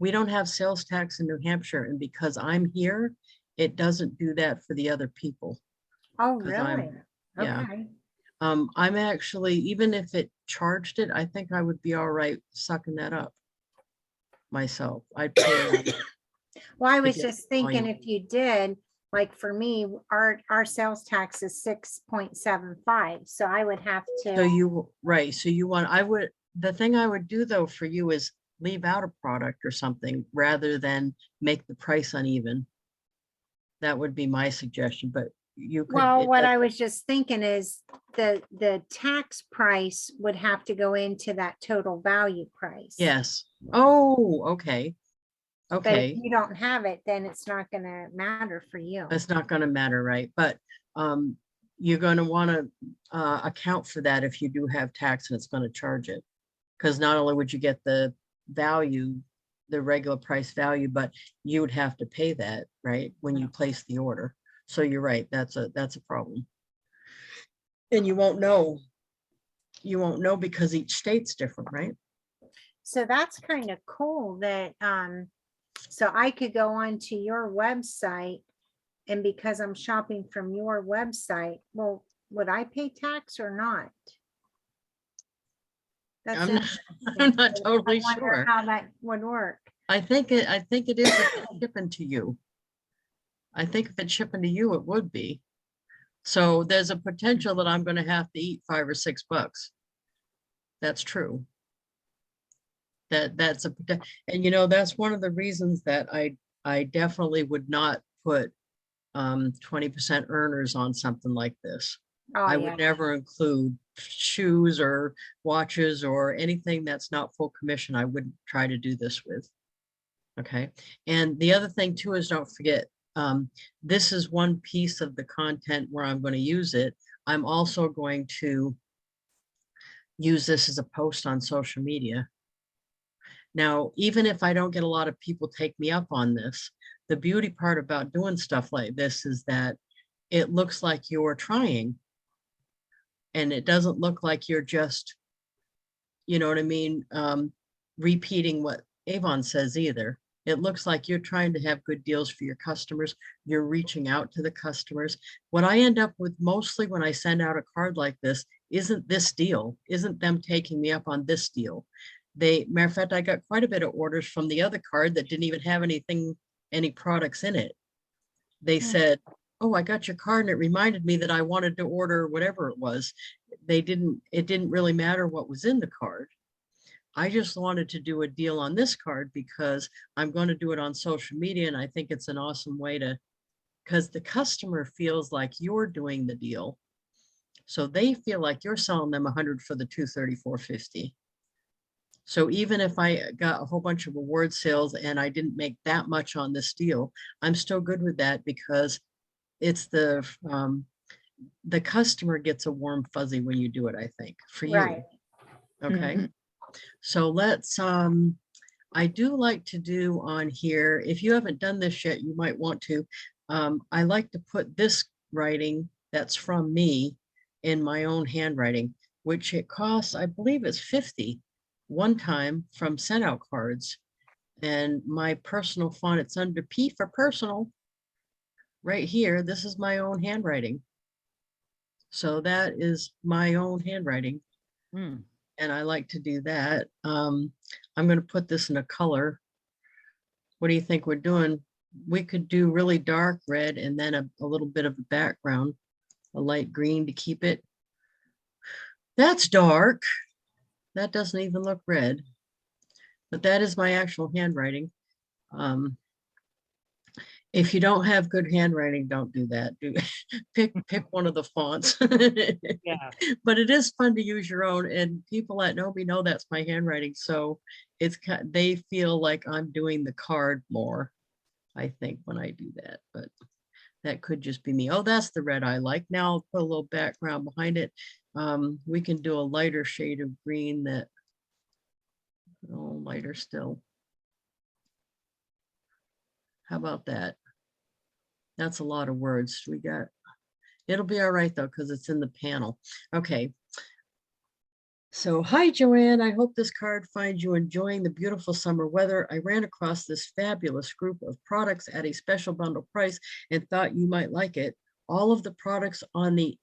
We don't have sales tax in New Hampshire, and because I'm here, it doesn't do that for the other people. Oh, 'Cause I'm- really? yeah. Okay. I'm actually, even if it charged it, I think I would be all right sucking that up myself. I'd pay. Well, I to was get just thinking volume. if you did, like for me, our sales tax is 6.75, so I would have So to, you, right, so you want, the thing I would do though for you is leave out a product or something rather than make the price uneven. That would be my suggestion, but you could. well, it what does- I was just thinking is the tax price would have to go into that total value price. Yes. Oh, okay. But if Okay, you don't have it, then it's not gonna matter for you. that's not gonna matter, right? But you're gonna wanna account for that if you do have tax and it's gonna charge it. Because not only would you get the value, the regular price value, but you would have to pay that, right, when you place the order. So you're right, that's a problem. And you won't know. You won't know because each state's different, right? So that's kind of cool that, so I could go onto your website and because I'm shopping from your website, well, would I pay tax or not? That's I'm not- interesting. I'm not So totally I wonder sure. how that would work. I think it is if it's shipping to you. I think if it's shipping to you, it would be. So there's a potential that I'm gonna have to eat $5 or $6. That's true. That's and you know, that's one of the reasons that I definitely would not put 20% earners on something like this. Oh, I yeah. would never include shoes or watches or anything that's not full commission. I wouldn't try to do this with. Okay. And the other thing too is don't forget, this is one piece of the content where I'm going to use it. I'm also going to use this as a post on social media. Now, even if I don't get a lot of people take me up on this, the beauty part about doing stuff like this is that it looks like you're trying. And it doesn't look like you're just, you know what I mean, repeating what Avon says either. It looks like you're trying to have good deals for your customers. You're reaching out to the customers. What I end up with mostly when I send out a card like this isn't this deal, isn't them taking me up on this deal. Matter of fact, I got quite a bit of orders from the other card that didn't even have any products in it. They said, oh, I got your card and it reminded me that I wanted to order whatever it was. It didn't really matter what was in the card. I just wanted to do a deal on this card because I'm going to do it on social media. And I think it's an awesome way because the customer feels like you're doing the deal. So they feel like you're selling them 100 for the 234.50. So even if I got a whole bunch of award sales and I didn't make that much on this deal, I'm still good with that because it's the customer gets a warm fuzzy when you do it, I think, for you. Right. Okay. Mhm. So let's I do like to do on here, if you haven't done this yet, you might want to. I like to put this writing that's from me in my own handwriting, which it costs, I believe it's 50 one time from SendOutCards. And my personal font, it's under P for personal. Right here, this is my own handwriting. So that is my own handwriting. Hmm. And I like to do that. I'm going to put this in a color. What do you think we're doing? We could do really dark red and then a little bit of a background, a light green to keep it. That's dark. That doesn't even look red, but that is my actual handwriting. If you don't have good handwriting, don't do that. Pick one of the fonts. Yeah. But it is fun to use your own, and people that know me know that's my handwriting. So they feel like I'm doing the card more, I think, when I do that. But that could just be me. Oh, that's the red I like. Now I'll put a little background behind it. We can do a lighter shade of green that, oh, lighter still. How about that? That's a lot of words. It'll be all right though, because it's in the panel. Okay. So, hi, Joanne. I hope this card finds you enjoying the beautiful summer weather. I ran across this fabulous group of products at a special bundle price and thought you might like it. All of the products on the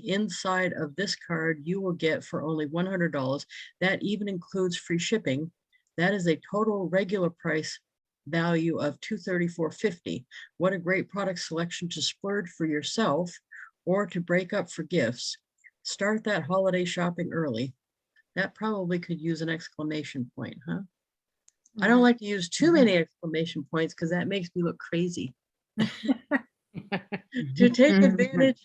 inside of this card you will get for only $100. That even includes free shipping. That is a total regular price value of $234.50. What a great product selection to splurge for yourself or to break up for gifts. Start that holiday shopping early. That probably could use an exclamation point, huh? I don't like to use too many exclamation points because that makes me look crazy. To take advantage,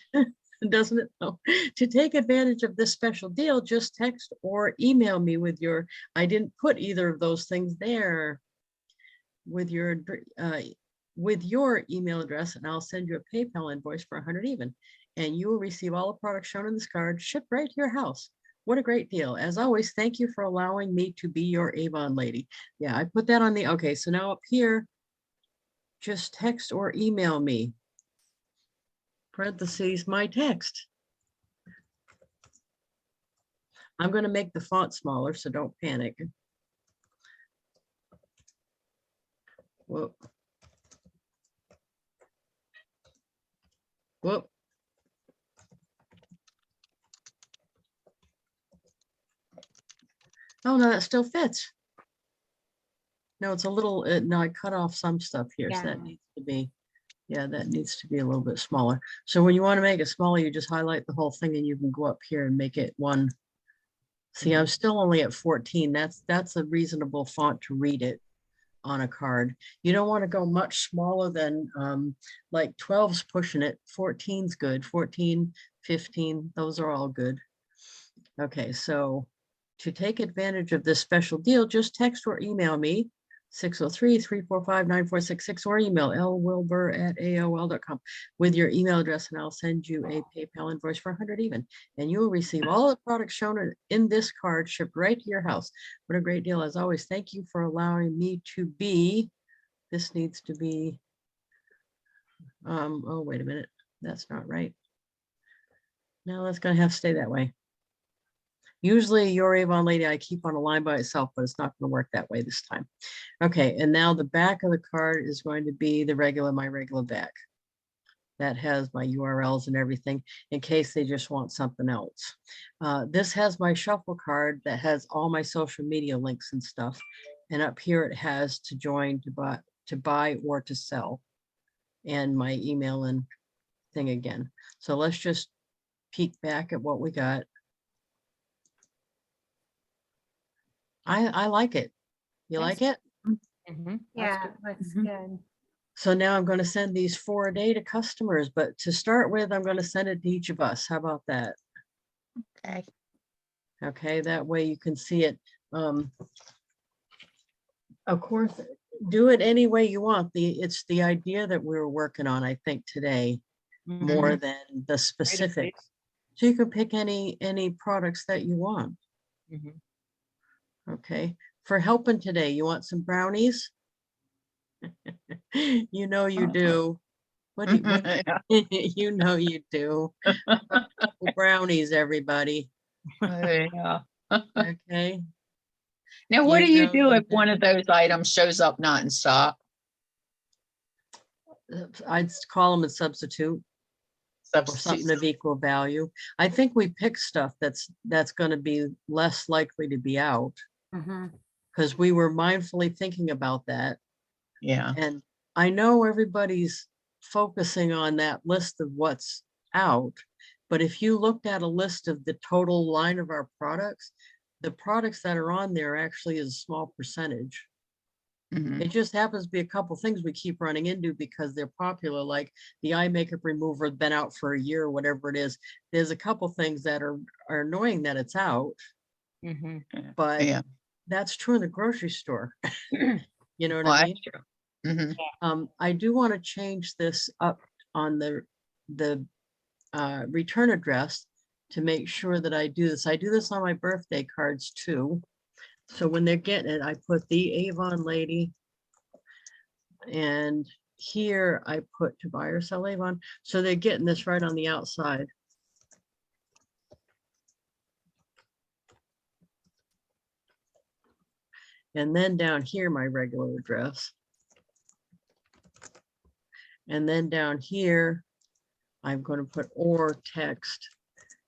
doesn't it? No. To take advantage of this special deal, just text or email me with your, I didn't put either of those things there, with your email address, and I'll send you a PayPal invoice for 100 even. And you will receive all the products shown in this card shipped right to your house. What a great deal. As always, thank you for allowing me to be your Avon lady. Yeah, I put that on the, okay, so now up here, just text or email me. Parentheses, my text. I'm going to make the font smaller, so don't panic. Whoop. Whoop. Oh, no, that still fits. No, it's a little, no, I cut off some stuff here, so that Yeah. needs to be, yeah, that needs to be a little bit smaller. So when you want to make it smaller, you just highlight the whole thing and you can go up here and make it one. See, I'm still only at 14. That's a reasonable font to read it on a card. You don't want to go much smaller than like 12's pushing it. 14's good. 14, 15, those are all good. Okay, so to take advantage of this special deal, just text or email me 603-345-9466 or email lwilber@aol.com with your email address, and I'll send you a PayPal invoice for 100 even. And you will receive all the products shown in this card shipped right to your house. What a great deal. As always, thank you for allowing me to be, this needs to be, oh, wait a minute. That's not right. No, that's going to have to stay that way. Usually your Avon lady, I keep on a line by itself, but it's not going to work that way this time. Okay, and now the back of the card is going to be the regular, my regular back. That has my URLs and everything in case they just want something else. This has my shuffle card that has all my social media links and stuff. And up here it has to join, to buy or to sell, and my email and thing again. So let's just peek back at what we got. I like it. You like it? Yeah, that's good. So now I'm going to send these 4 a day to customers, but to start with, I'm going to send it to each of us. How about that? Okay. Okay, that way you can see it. Of course, do it any way you want. It's the idea that we're working on, I think, today, more than the specifics. So you can pick any products that you want. Okay, for helping today. You want some brownies? You know you do. What do you, you know you do. Brownies, everybody. Yeah. Okay. Now, what You do you know do you if one of those items shows up not in stock? I'd call them a substitute or something Substitute. of equal value. I think we pick stuff that's going to be less likely to be out Mhm. because we were mindfully thinking about that. Yeah. And I know everybody's focusing on that list of what's out, but if you looked at a list of the total line of our products, the products that are on there actually is a small percentage. Mhm. It just happens to be a couple things we keep running into because they're popular, like the eye makeup remover has been out for a year or whatever it is. There's a couple things that are annoying that it's out, Mhm. but Yeah. that's true in the grocery store. You know what Well, I that's mean? true. Mhm. I do want to change this up on the return address to make sure that I do this. I do this on my birthday cards too. So when they're getting it, I put the Avon lady. And here I put to buy or sell Avon. So they're getting this right on the outside. And then down here, my regular address. And then down here, I'm going to put or text.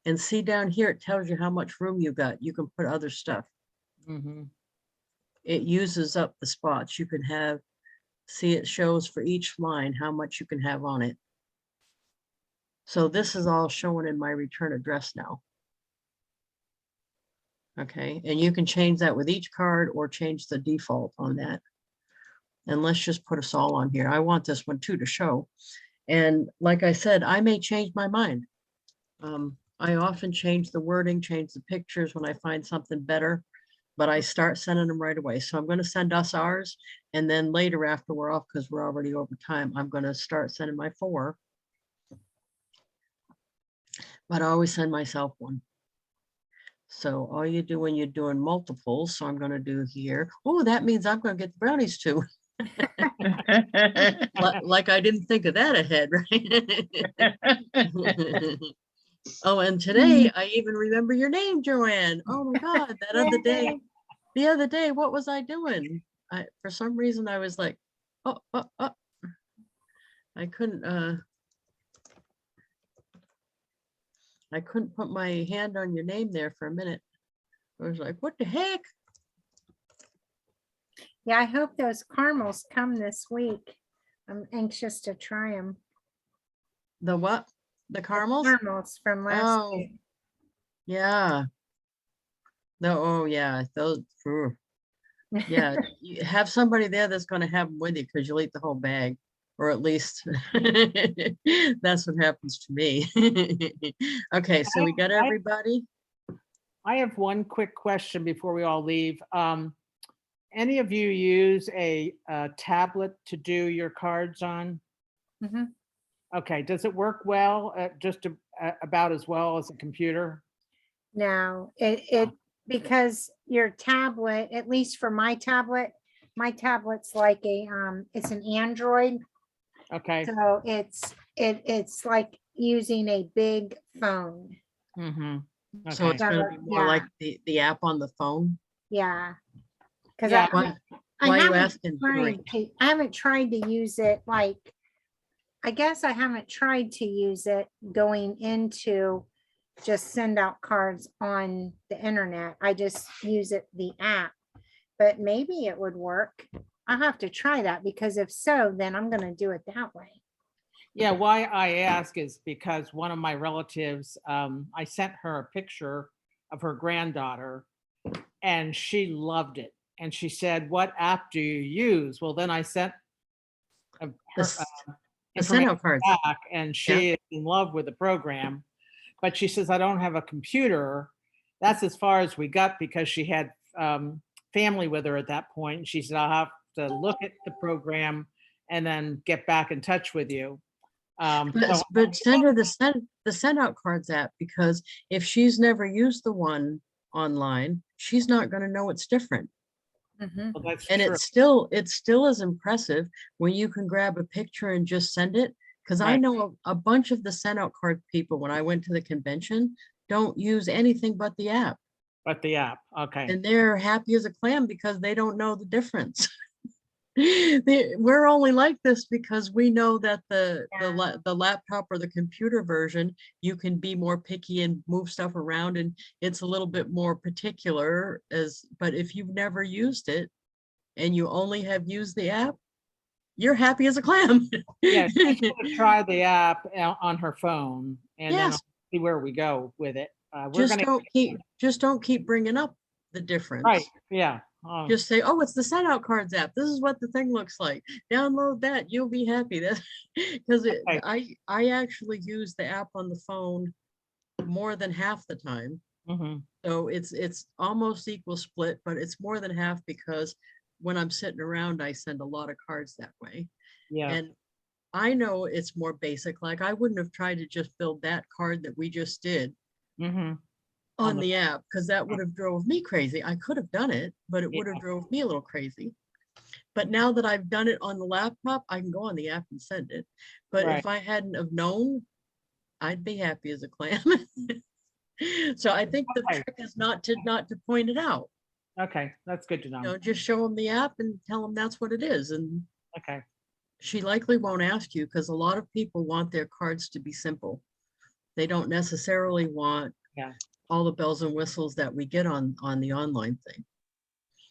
And see down here, it tells you how much room you got. You can put other stuff. Mhm. It uses up the spots. You can have, see, it shows for each line how much you can have on it. So this is all showing in my return address now. Okay, and you can change that with each card or change the default on that. And let's just put us all on here. I want this one too to show. And like I said, I may change my mind. I often change the wording, change the pictures when I find something better, but I start sending them right away. So I'm going to send us ours. And then later after we're off, because we're already over time, I'm going to start sending my 4. But I always send myself one. So all you do when you're doing multiples, so I'm going to do here. Oh, that means I'm going to get the brownies too. Like I didn't think of that ahead, right? Oh, and today I even remember your name, Joanne. Oh my God, that other day, Yay. the other day, what was I doing? For some reason I was like, oh, I couldn't put my hand on your name there for a minute. I was like, what the heck? Yeah, I hope those caramels come this week. I'm anxious to try them. The what? The caramels? Caramels from last Oh, week. yeah. No, oh yeah, those. Yeah, you have somebody there that's going to have them with you because you'll eat the whole bag, or at least that's what happens to me. Okay, so we got everybody. I have one quick question before we all leave. Any of you use a tablet to do your cards on? Mhm. Okay, does it work well, about as well as a computer? No, it because your tablet, at least for my tablet's like it's an Android. Okay. So it's like using a big phone. Mm-hmm. So Okay. it's going to be more like the app on the phone. Yeah. Because Yeah. Why I are you haven't asking? I haven't tried to use it like, I guess I haven't tried to use it going into just send out cards on the internet. I just use the app, but maybe it would work. I'll have to try that because if so, then I'm going to do it that way. Yeah, why I ask is because one of my relatives, I sent her a picture of her granddaughter and she loved it. And she said, "What app do you use?" Well, then I sent her The information SendOutCards. back and she is in love with the program. But she says, "I don't have a computer." That's as far as we got because she had family with her at that point. She said, "I'll have to look at the program and then get back in touch with you." But send her the SendOutCards app, because if she's never used the one online, she's not going to know it's different. Mhm. Well, that's And true. it's still as impressive when you can grab a picture and just send it. Because I Right. know a bunch of the SendOutCard people, when I went to the convention, don't use anything but the app. But the app, okay. And they're happy as a clam because they don't know the difference. We're only like this because we know that the laptop or the computer version, you can be more picky and move stuff around, and it's a little bit more particular but if you've never used it and you only have used the app, you're happy as a clam. Yeah, she's gonna try the app on her phone and then I'll Yes, see where we go with it. We're gonna, just don't keep bringing up the right, difference. yeah. Just say, oh, it's the SendOutCards app. This is what the thing looks like. Download that. You'll be happy. That because Okay. I actually use the app on the phone more than half the time. Mhm. So it's almost equal split, but it's more than half because when I'm sitting around, I send a lot of cards that way. Yeah. And I know it's more basic. Like I wouldn't have tried to just build that card that we just did Mhm. on the app because that would have drove me crazy. I could have done it, but it would Yeah. have drove me a little crazy. But now that I've done it on the laptop, I can go on the app and send it. But Right. if I hadn't have known, I'd be happy as a clam. So I think the Okay. trick is not to point it out. Okay, that's good to You know. know, just show them the app and tell them that's what it is. And Okay. she likely won't ask you because a lot of people want their cards to be simple. They don't necessarily want Yeah. all the bells and whistles that we get on the online thing.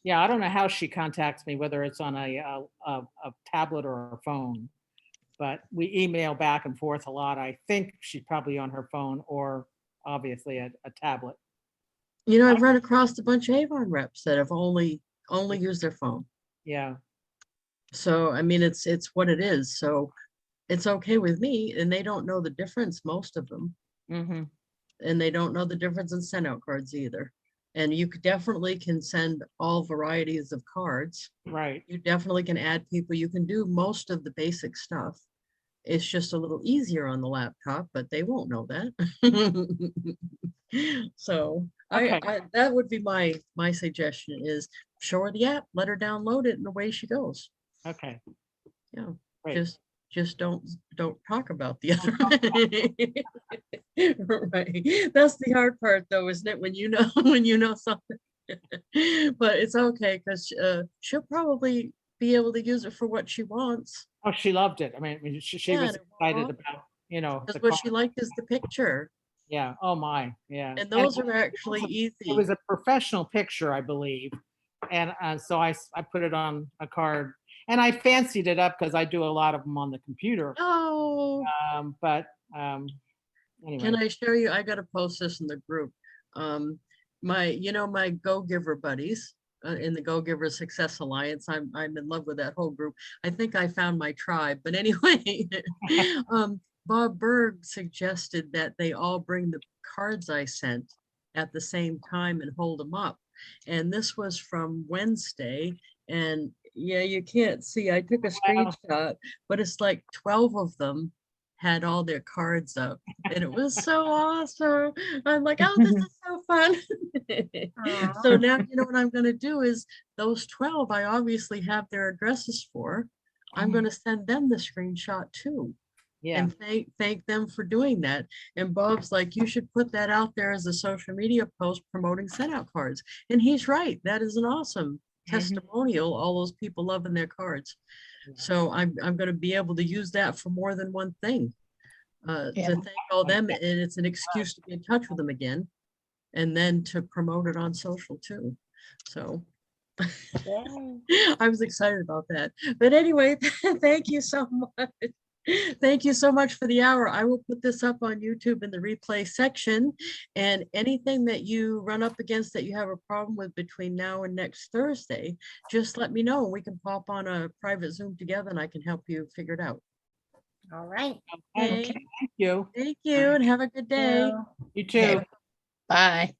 Yeah, I don't know how she contacts me, whether it's on a tablet or a phone, but we email back and forth a lot. I think she's probably on her phone or obviously a tablet. You know, I I've run across a bunch of Avon reps that have only used their phone. Yeah. So I mean, it's what it is. So it's okay with me, and they don't know the difference, most of them, Mm-hmm. and they don't know the difference in SendOutCards either. And you definitely can send all varieties of cards. Right. You definitely can add people. You can do most of the basic stuff. It's just a little easier on the laptop, but they won't know that. So Okay. that would be my suggestion is show her the app, let her download it, and away she goes. Okay. Yeah, Great. just don't talk about the other. Right. That's the hard part though, isn't it? When you know when you know something. But it's okay because she'll probably be able to use it for what she wants. Oh, she loved it. I mean, she Yeah, was and it won't excited bother about, you know, because the what car. she liked is the picture. Yeah. Oh my. Yeah. And And those are actually it easy. was a professional picture, I believe. And so I put it on a card and I fancied it up because I do a lot of them on the computer. Oh, But can anyway, I show you? I gotta post this in the group. My Go Giver buddies in the Go Giver Success Alliance. I'm in love with that whole group. I think I found my tribe. But anyway, Bob Berg suggested that they all bring the cards I sent at the same time and hold them up. And this was from Wednesday. And yeah, you can't see. I took a Wow. screenshot, but it's like 12 of them had all their cards up. And it was so awesome. I'm like, oh, this is so fun. So now you know what I'm going to do is those 12, I obviously have their addresses for. I'm going to send them the screenshot too Yeah. and thank them for doing that. And Bob's like, you should put that out there as a social media post promoting SendOutCards. And he's right. That is an awesome testimonial, all those people loving their cards. So I'm going to be able to use that for more than one thing. To thank all them, and it's an excuse to be in touch with them again, and then to promote it on social too. So I was excited about that. But anyway, thank you so much. Thank you so much for the hour. I will put this up on YouTube in the replay section. And anything that you run up against that you have a problem with between now and next Thursday, just let me know. We can pop on a private Zoom together and I can help you figure it out. All right. Okay. Okay. Thank you. Thank you and have a good day. You too. Bye.